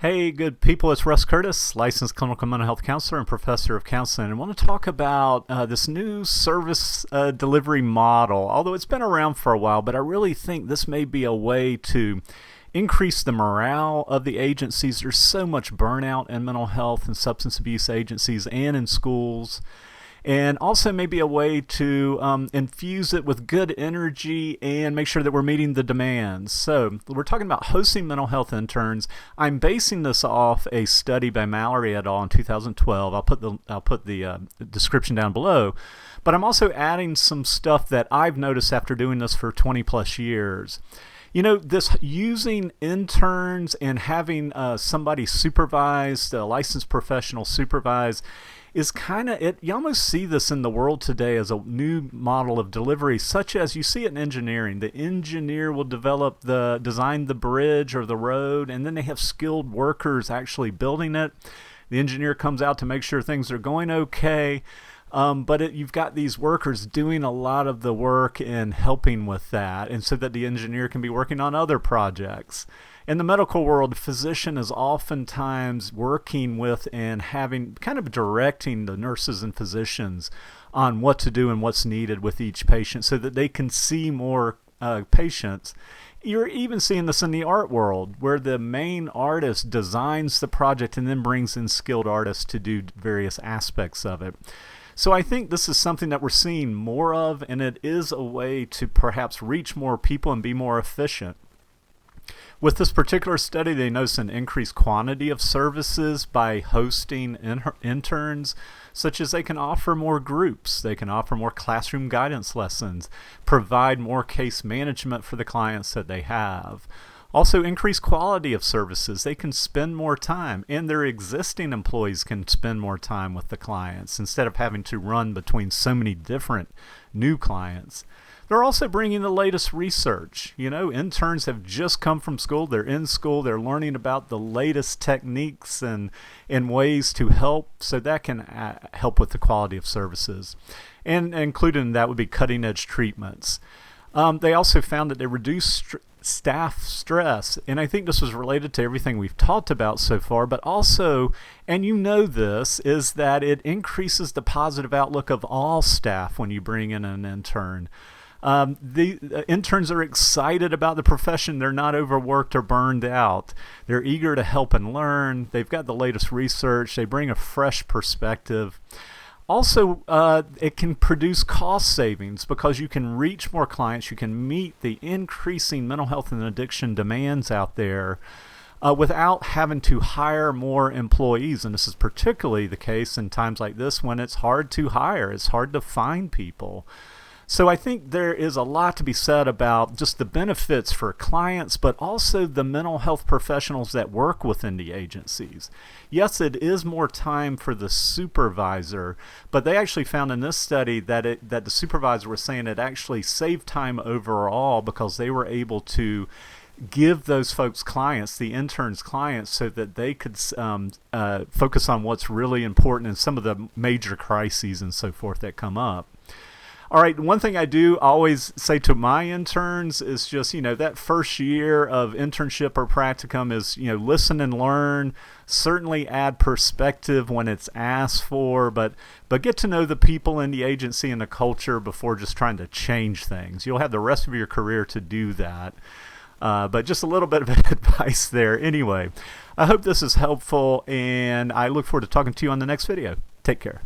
Hey, good people. It's Russ Curtis, licensed clinical mental health counselor and professor of counseling. And I want to talk about this new service delivery model. Although it's been around for a while, but I really think this may be a way to increase the morale of the agencies. There's so much burnout in mental health and substance abuse agencies and in schools. And also maybe a way to infuse it with good energy and make sure that we're meeting the demands. So we're talking about hosting mental health interns. I'm basing this off a study by Mallory et al. In 2012. I'll put the description down below. But I'm also adding some stuff that I've noticed after doing this for 20 plus years. You know, this using interns and having somebody supervised, a licensed professional supervise, is kind of it. You almost see this in the world today as a new model of delivery, such as you see it in engineering. The engineer will design the bridge or the road, and then they have skilled workers actually building it. The engineer comes out to make sure things are going okay. But you've got these workers doing a lot of the work and helping with that, and so that the engineer can be working on other projects. In the medical world, physician is oftentimes working with and having kind of directing the nurses and physicians on what to do and what's needed with each patient so that they can see more patients. You're even seeing this in the art world, where the main artist designs the project and then brings in skilled artists to do various aspects of it. So I think this is something that we're seeing more of, and it is a way to perhaps reach more people and be more efficient. With this particular study, they noticed an increased quantity of services by hosting interns, such as they can offer more groups, they can offer more classroom guidance lessons, provide more case management for the clients that they have. Also, increased quality of services. They can spend more time, and their existing employees can spend more time with the clients instead of having to run between so many different new clients. They're also bringing the latest research. You know, interns have just come from school. They're in school. They're learning about the latest techniques and ways to help, so that can help with the quality of services. And included in that would be cutting-edge treatments. They also found that they reduce staff stress, and I think this was related to everything we've talked about so far, but also, and you know this, is that it increases the positive outlook of all staff when you bring in an intern. The interns are excited about the profession. They're not overworked or burned out. They're eager to help and learn. They've got the latest research. They bring a fresh perspective. Also, it can produce cost savings because you can reach more clients. You can meet the increasing mental health and addiction demands out there without having to hire more employees. And this is particularly the case in times like this when it's hard to hire. It's hard to find people. So I think there is a lot to be said about just the benefits for clients, but also the mental health professionals that work within the agencies. Yes, it is more time for the supervisor, but they actually found in this study that the supervisor was saying it actually saved time overall because they were able to give those folks clients, the interns clients, so that they could focus on what's really important and some of the major crises and so forth that come up. All right, one thing I do always say to my interns is just, that first year of internship or practicum is, listen and learn, certainly add perspective when it's asked for, but get to know the people in the agency and the culture before just trying to change things. You'll have the rest of your career to do that. But just a little bit of advice there. Anyway, I hope this is helpful, and I look forward to talking to you on the next video. Take care.